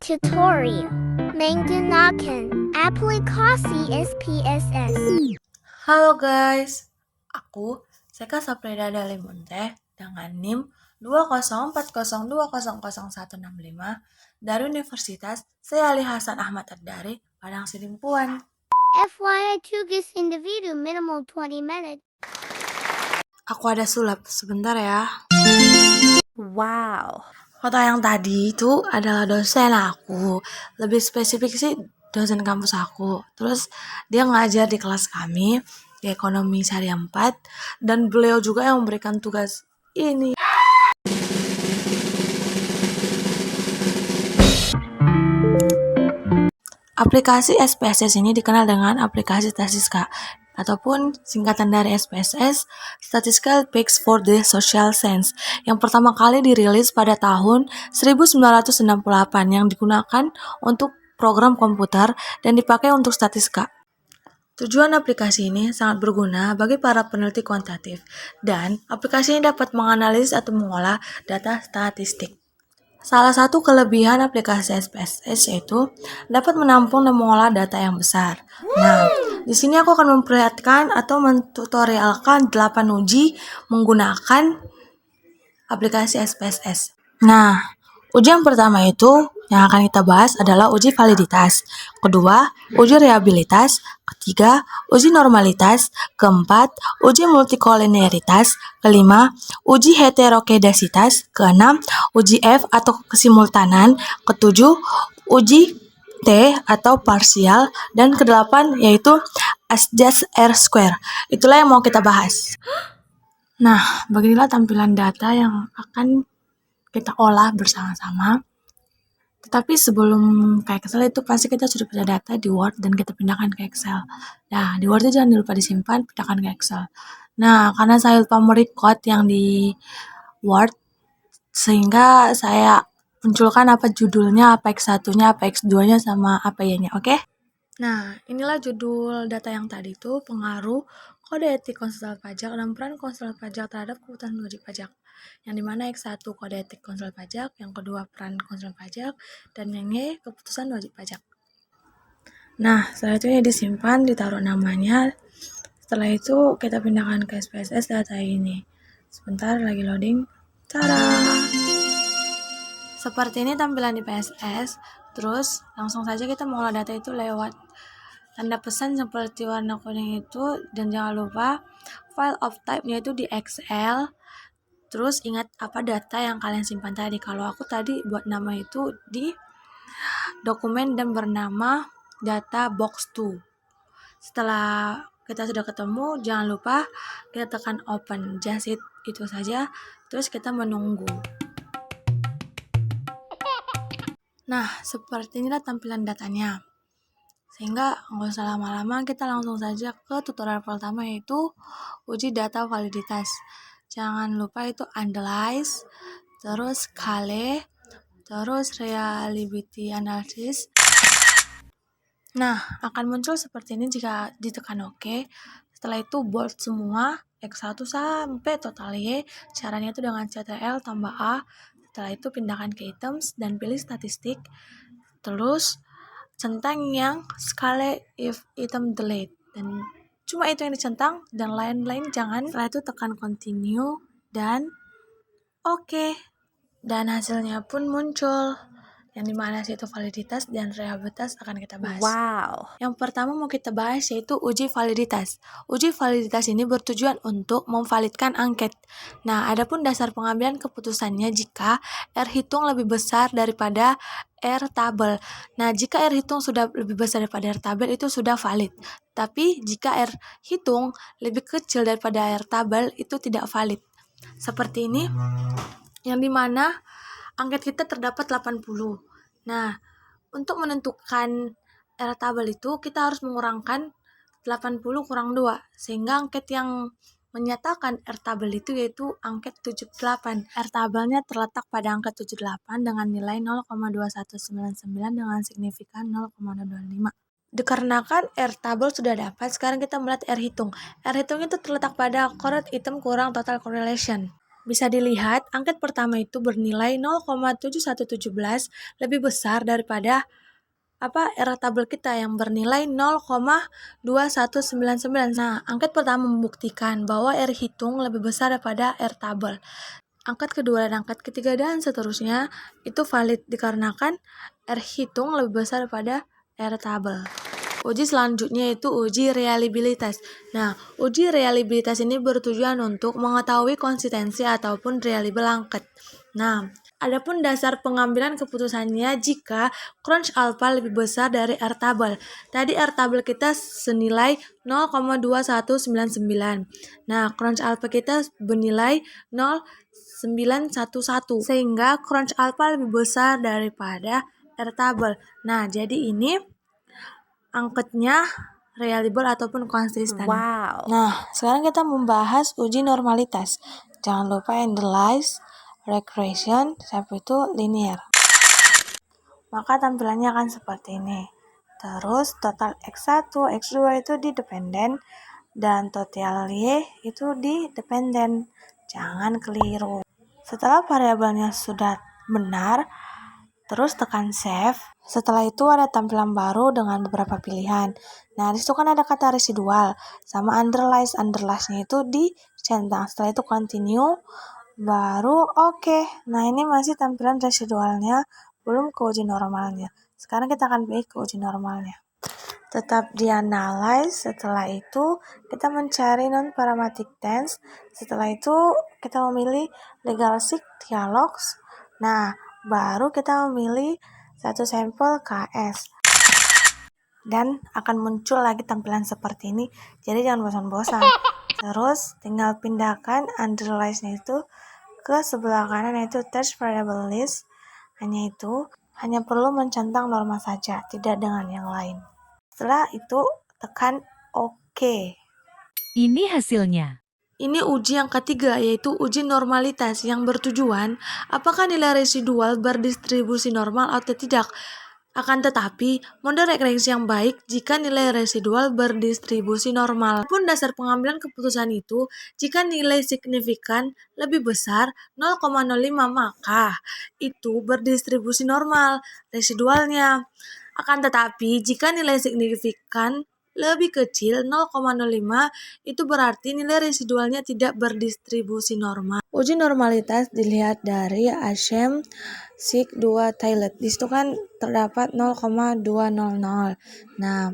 tutorial menggunakan aplikasi SPSS. Halo guys, aku Seka Sapreda Dalimunte dengan NIM 20402000165 dari Universitas Syed Ali Hasan Ahmad Ad-Dari, Padang Sidimpuan. FYI tugas individu minimal 20 menit. Aku ada sulap, sebentar ya. Wow. Foto yang tadi itu adalah dosen aku. Lebih spesifik sih dosen kampus aku. Terus dia ngajar di kelas kami di Ekonomi Syariah 4 dan beliau juga yang memberikan tugas ini. Aplikasi SPSS ini dikenal dengan aplikasi Statiska ataupun singkatan dari SPSS, Statistical Picks for the Social Science, yang pertama kali dirilis pada tahun 1968 yang digunakan untuk program komputer dan dipakai untuk statistika. Tujuan aplikasi ini sangat berguna bagi para peneliti kuantitatif dan aplikasi ini dapat menganalisis atau mengolah data statistik. Salah satu kelebihan aplikasi SPSS yaitu dapat menampung dan mengolah data yang besar. Nah, di sini aku akan memperlihatkan atau mentutorialkan 8 uji menggunakan aplikasi SPSS. Nah, uji yang pertama itu yang akan kita bahas adalah uji validitas. Kedua, uji reliabilitas. Ketiga, uji normalitas. Keempat, uji multikoliniaritas. Kelima, uji heterokedasitas. Keenam, uji F atau kesimultanan. Ketujuh, uji T atau parsial. Dan kedelapan yaitu as-just R-square. Itulah yang mau kita bahas. Nah, beginilah tampilan data yang akan kita olah bersama-sama. Tetapi sebelum ke Excel itu pasti kita sudah punya data di Word dan kita pindahkan ke Excel. Nah, di Word itu jangan lupa disimpan, pindahkan ke Excel. Nah, karena saya lupa merecord yang di Word, sehingga saya munculkan apa judulnya, apa X1-nya, apa X2-nya, sama apa Y-nya, oke? Nah, inilah judul data yang tadi itu, pengaruh kode etik konsultan pajak dan peran konsultan pajak terhadap keputusan wajib pajak. Yang dimana X1 kode etik konsultan pajak, yang kedua peran konsultan pajak, dan yang Y keputusan wajib pajak. Nah, setelah itu ya disimpan, ditaruh namanya. Setelah itu kita pindahkan ke SPSS data ini. Sebentar lagi loading. Tada! Seperti ini tampilan di PSS. Terus langsung saja kita mengolah data itu lewat tanda pesan seperti warna kuning itu, dan jangan lupa file of type-nya itu di Excel. Terus ingat apa data yang kalian simpan tadi. Kalau aku tadi buat nama itu di dokumen dan bernama data box 2. Setelah kita sudah ketemu, jangan lupa kita tekan open, just itu saja. Terus kita menunggu. Nah, seperti inilah tampilan datanya. Sehingga nggak usah lama-lama, kita langsung saja ke tutorial pertama yaitu uji data validitas. Jangan lupa itu analyze, terus Kale, terus reliability analysis. Nah, akan muncul seperti ini jika ditekan OK. Setelah itu bold semua, X1 sampai total Y. Caranya itu dengan Ctrl tambah A. Setelah itu pindahkan ke items dan pilih statistik. Terus centang yang scale if item delete, dan cuma itu yang dicentang dan lain-lain jangan. Setelah itu tekan continue dan oke. Dan hasilnya pun muncul, yang dimana itu validitas dan reliabilitas akan kita bahas. Wow. Yang pertama mau kita bahas yaitu uji validitas. Uji validitas ini bertujuan untuk memvalidkan angket. Nah, adapun dasar pengambilan keputusannya jika R hitung lebih besar daripada R tabel. Nah, jika R hitung sudah lebih besar daripada R tabel itu sudah valid. Tapi jika R hitung lebih kecil daripada R tabel itu tidak valid. Seperti ini, yang dimana angket kita terdapat 80. Nah, untuk menentukan R tabel itu kita harus mengurangkan 80 kurang 2, sehingga angket yang menyatakan R tabel itu yaitu angket 78. R tabelnya terletak pada angka 78 dengan nilai 0,2199 dengan signifikan 0,025. Dikarenakan R tabel sudah dapat, sekarang kita melihat R hitung. R hitung itu terletak pada correct item kurang total correlation. Bisa dilihat, angket pertama itu bernilai 0,7117 lebih besar daripada R tabel kita yang bernilai 0,2199. Nah, angket pertama membuktikan bahwa R hitung lebih besar daripada R tabel. Angkat kedua dan angkat ketiga dan seterusnya itu valid dikarenakan R hitung lebih besar daripada R tabel. Uji selanjutnya itu uji reliabilitas. Nah, uji reliabilitas ini bertujuan untuk mengetahui konsistensi ataupun reliable angket. Nah, adapun dasar pengambilan keputusannya jika crunch alpha lebih besar dari R tabel. Tadi R tabel kita senilai 0,2199. Nah, crunch alpha kita bernilai 0,911 sehingga crunch alpha lebih besar daripada R tabel. Nah, jadi ini angketnya reliable ataupun konsisten. Wow. Nah, sekarang kita membahas uji normalitas. Jangan lupa analyze, regression, sampai itu linear. Maka tampilannya akan seperti ini. Terus total X1, X2 itu di dependen dan total Y itu di dependen. Jangan keliru. Setelah variabelnya sudah benar, terus tekan save. Setelah itu ada tampilan baru dengan beberapa pilihan. Nah, disitu kan ada kata residual sama underline. Underline-nya itu dicentang. Setelah itu continue, baru oke. Nah, ini masih tampilan residualnya, belum ke uji normalnya. Sekarang kita akan pilih ke uji normalnya. Tetap dianalyze. Setelah itu kita mencari non-parametric tense. Setelah itu kita memilih legal seek dialogues. Nah, baru kita memilih satu sampel KS. Dan akan muncul lagi tampilan seperti ini. Jadi jangan bosan-bosan. Terus tinggal pindahkan underline-nya itu ke sebelah kanan, yaitu text variable list. Hanya perlu mencentang norma saja, tidak dengan yang lain. Setelah itu tekan OK. Ini hasilnya. Ini uji yang ketiga, yaitu uji normalitas yang bertujuan apakah nilai residual berdistribusi normal atau tidak. Akan tetapi, model regresi yang baik jika nilai residual berdistribusi normal. Pun dasar pengambilan keputusan itu, jika nilai signifikan lebih besar 0,05 maka itu berdistribusi normal residualnya. Akan tetapi, jika nilai signifikan lebih kecil 0,05 itu berarti nilai residualnya tidak berdistribusi normal. Uji normalitas dilihat dari ASEM SIG 2 Tailet. Di situ kan terdapat 0,200. Nah,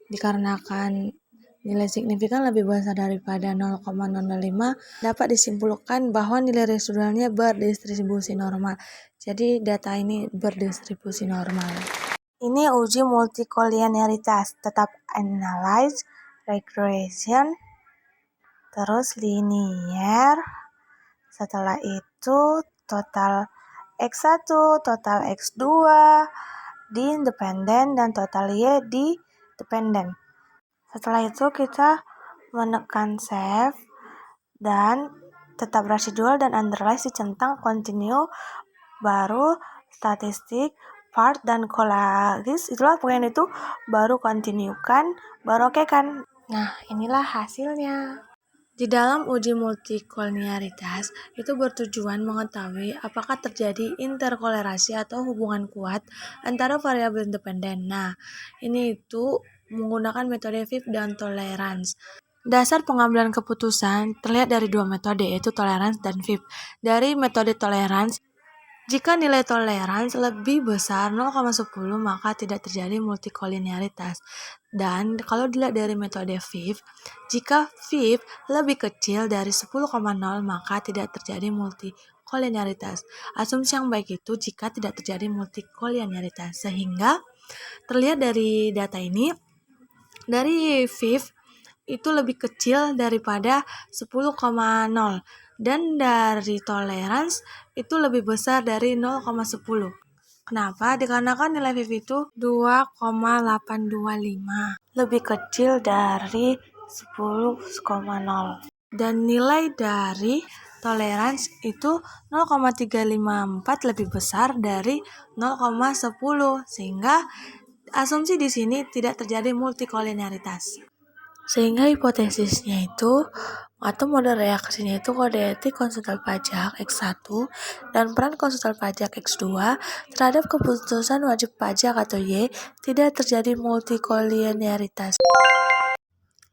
dikarenakan nilai signifikan lebih besar daripada 0,005, dapat disimpulkan bahwa nilai residualnya berdistribusi normal. Jadi data ini berdistribusi normal. Ini uji multikolinearitas, tetap analyze, regression, terus linear. Setelah itu total X1, total X2 di independen dan total Y di dependen. Setelah itu kita menekan save dan tetap residual dan underline dicentang continue, baru statistik part dan collages itulah poin itu, baru continue kan, baru oke kan. Nah, inilah hasilnya. Di dalam uji multikolinearitas itu bertujuan mengetahui apakah terjadi interkolerasi atau hubungan kuat antara variabel independen. Nah, ini itu menggunakan metode FIP dan tolerance. Dasar pengambilan keputusan terlihat dari dua metode, yaitu tolerance dan FIP. Dari metode tolerance, jika nilai toleransi lebih besar 0,10 maka tidak terjadi multikolinearitas. Dan kalau dilihat dari metode FIP, jika FIP lebih kecil dari 10,0 maka tidak terjadi multikolinearitas. Asumsi yang baik itu jika tidak terjadi multikolinearitas. Sehingga terlihat dari data ini, dari FIP itu lebih kecil daripada 10,0 dan dari tolerance itu lebih besar dari 0,10. Kenapa? Dikarenakan nilai FIP itu 2,825, lebih kecil dari 10,0. Dan nilai dari tolerance itu 0,354 lebih besar dari 0,10, sehingga asumsi di sini tidak terjadi multikolinearitas. Sehingga hipotesisnya itu atau model reaksinya itu kode etik konsultan pajak X1 dan peran konsultan pajak X2 terhadap keputusan wajib pajak atau Y tidak terjadi multikolinearitas.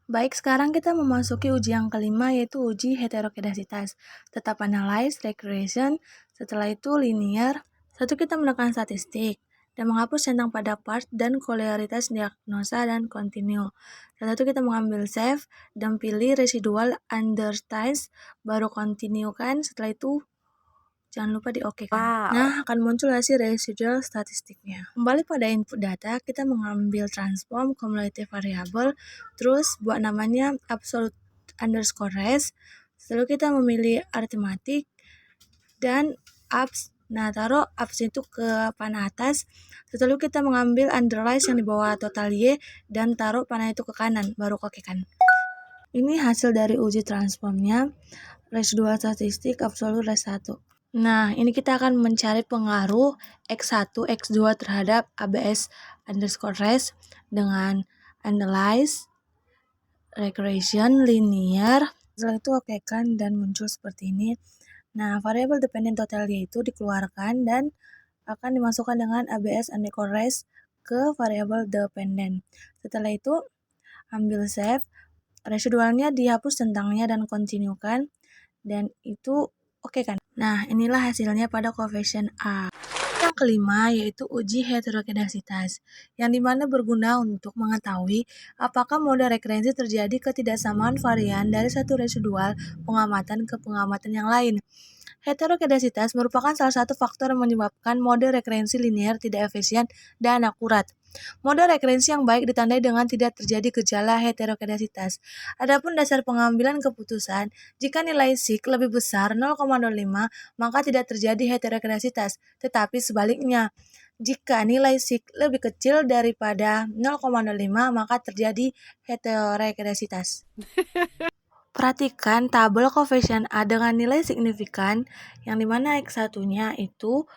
Baik, sekarang kita memasuki uji yang kelima, yaitu uji heterokedasitas. Tetap analyze, regression, setelah itu linear. Satu, kita menekan statistik dan menghapus centang pada part dan koleritas diagnosa dan continue. Setelah itu kita mengambil save dan pilih residual undersize, baru continue kan. Setelah itu jangan lupa di OK kan. Nah, akan muncul hasil residual statistiknya. Kembali pada input data, kita mengambil transform cumulative variable, terus buat namanya absolute underscore res. Lalu kita memilih arithmetic dan abs. Nah, taruh abs itu ke panah atas. Lalu kita mengambil underlies yang di bawah total Y dan taruh panah itu ke kanan, baru OK kan. Ini hasil dari uji transformnya, residual statistik absolute res 1. Nah, ini kita akan mencari pengaruh X1, X2 terhadap ABS underscore res dengan analyze, regression, linear. Setelah itu oke kan dan muncul seperti ini. Nah, variable dependent totalnya itu dikeluarkan dan akan dimasukkan dengan ABS underscore res ke variable dependent. Setelah itu ambil save, residualnya dihapus centangnya dan continue kan, dan itu oke kan. Nah, inilah hasilnya pada coefficient A. Yang kelima yaitu uji heterokedasitas, yang dimana berguna untuk mengetahui apakah mode rekrensi terjadi ketidaksamaan varian dari satu residual pengamatan ke pengamatan yang lain. Heterokedasitas merupakan salah satu faktor yang menyebabkan mode rekrensi linear tidak efisien dan akurat. Mode rekrensi yang baik ditandai dengan tidak terjadi gejala heterokedasitas. Adapun dasar pengambilan keputusan, jika nilai SIK lebih besar 0,05, maka tidak terjadi heterokedasitas, tetapi sebaliknya. Jika nilai SIK lebih kecil daripada 0,05, maka terjadi heterokedasitas. Perhatikan tabel koefisien A dengan nilai signifikan, yang dimana X1-nya itu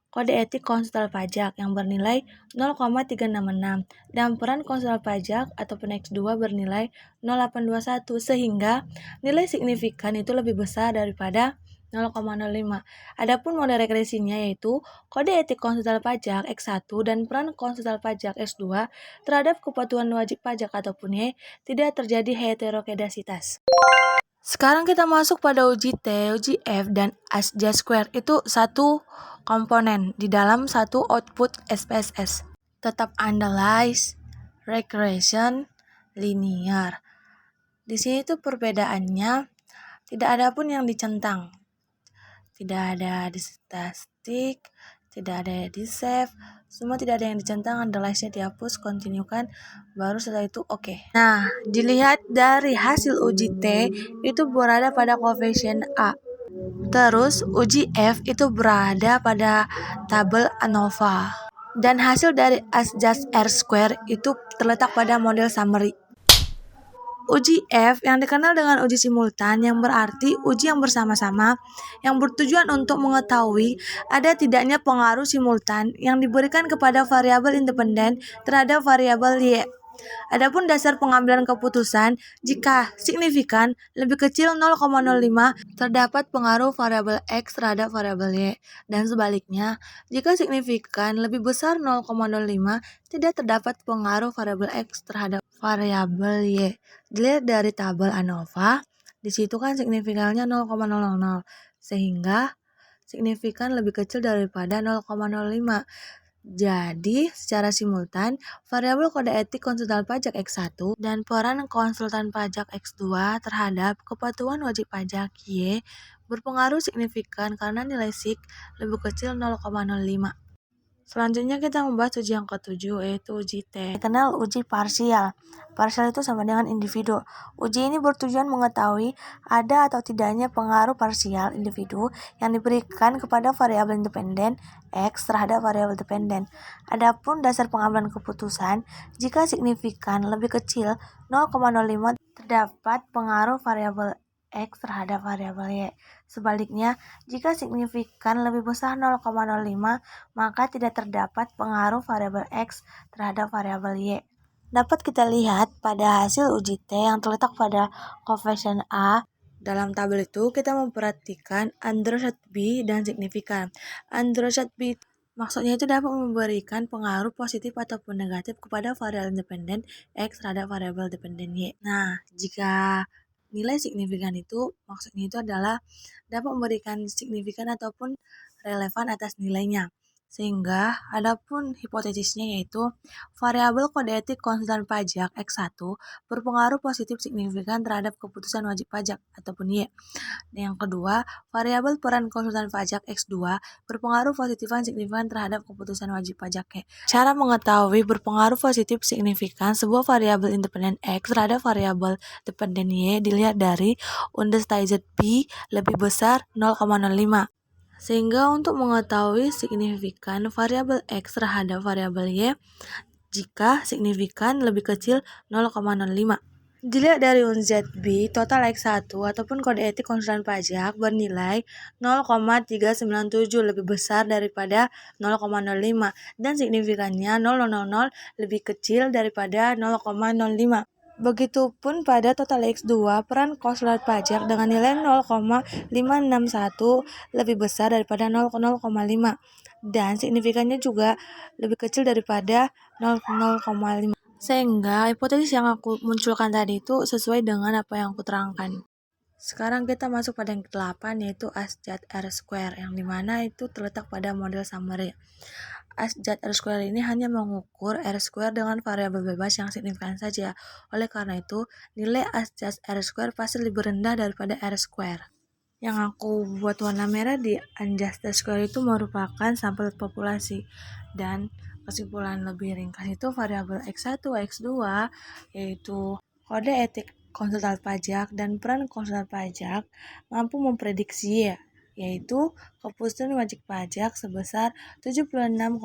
kode etik konsultan pajak yang bernilai 0,366 dan peran konsultan pajak ataupun X2 bernilai 0,821, sehingga nilai signifikan itu lebih besar daripada 0,05. Adapun mode regresinya yaitu kode etik konsultan pajak X1 dan peran konsultan pajak X2 terhadap kepatuhan wajib pajak ataupun Y tidak terjadi heterokedasitas. Sekarang kita masuk pada uji T, uji F, dan adjust square. Itu satu komponen di dalam satu output SPSS. Tetap analyze, regression, linear. Di sini tuh perbedaannya tidak ada pun yang dicentang. Tidak ada di statistik, tidak ada di save, semua tidak ada yang dicentang, analyze-nya dihapus, continue kan, baru setelah itu oke. Nah, dilihat dari hasil uji T itu berada pada koefisien A. Terus uji F itu berada pada tabel ANOVA. Dan hasil dari adjust R square itu terletak pada model summary. Uji F yang dikenal dengan uji simultan, yang berarti uji yang bersama-sama yang bertujuan untuk mengetahui ada tidaknya pengaruh simultan yang diberikan kepada variabel independen terhadap variabel Y. Adapun dasar pengambilan keputusan, jika signifikan lebih kecil 0,05 terdapat pengaruh variabel X terhadap variabel Y, dan sebaliknya jika signifikan lebih besar 0,05 tidak terdapat pengaruh variabel X terhadap variabel Y. Dilihat dari tabel ANOVA, di situ kan signifikannya 0,000, sehingga signifikan lebih kecil daripada 0,05. Jadi, secara simultan, variabel kode etik konsultan pajak X1 dan peran konsultan pajak X2 terhadap kepatuhan wajib pajak Y berpengaruh signifikan karena nilai SIK lebih kecil 0,05. Selanjutnya kita membahas uji yang ketujuh, yaitu uji T. Dikenal uji parsial. Parsial itu sama dengan individu. Uji ini bertujuan mengetahui ada atau tidaknya pengaruh parsial individu yang diberikan kepada variabel independen X terhadap variabel dependen. Adapun dasar pengambilan keputusan, jika signifikan lebih kecil 0,05 terdapat pengaruh variabel X terhadap variabel Y. Sebaliknya, jika signifikan lebih besar 0,05, maka tidak terdapat pengaruh variabel X terhadap variabel Y. Dapat kita lihat pada hasil uji T yang terletak pada koefisien A. Dalam tabel itu kita memperhatikan undershot B dan signifikan. Undershot B maksudnya itu dapat memberikan pengaruh positif ataupun negatif kepada variabel independen X terhadap variabel dependen Y. Nah, jika nilai signifikan itu maksudnya itu adalah dapat memberikan signifikan ataupun relevan atas nilainya. Sehingga adapun hipotesisnya yaitu variabel kode etik konsultan pajak X1 berpengaruh positif signifikan terhadap keputusan wajib pajak ataupun Y. Yang kedua, variabel peran konsultan pajak X2 berpengaruh positifan signifikan terhadap keputusan wajib pajak Y. Cara mengetahui berpengaruh positif signifikan sebuah variabel independen X terhadap variabel dependen Y dilihat dari understated B lebih besar 0,05. Sehingga untuk mengetahui signifikan variabel X terhadap variabel Y, jika signifikan lebih kecil 0,05. Dilihat dari UNZB, total X1 ataupun kode etik konsultan pajak bernilai 0,397 lebih besar daripada 0,05 dan signifikannya 0,000 lebih kecil daripada 0,05. Begitupun pada total X2, peran konsultan pajak dengan nilai 0,561 lebih besar daripada 0,5 dan signifikannya juga lebih kecil daripada 0,5. Sehingga hipotesis yang aku munculkan tadi itu sesuai dengan apa yang aku terangkan. Sekarang kita masuk pada yang ke-8 yaitu Asjad R-square yang dimana itu terletak pada model summary. Asjad R-square ini hanya mengukur R-square dengan variabel bebas yang signifikan saja. Oleh karena itu, nilai Asjad R-square pasti lebih rendah daripada R-square. Yang aku buat warna merah di Asjad R-square itu merupakan sampel populasi. Dan kesimpulan lebih ringkas itu variabel X1, X2 yaitu kode etik konsultan pajak dan peran konsultan pajak mampu memprediksi yaitu keputusan wajib pajak sebesar 76,2%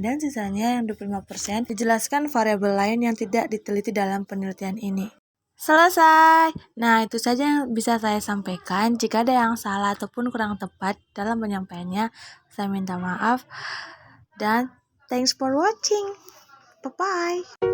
dan sisanya yang 25% dijelaskan variabel lain yang tidak diteliti dalam penelitian ini. Selesai. Nah, itu saja yang bisa saya sampaikan. Jika ada yang salah ataupun kurang tepat dalam penyampaiannya, saya minta maaf. Dan thanks for watching. Bye-bye.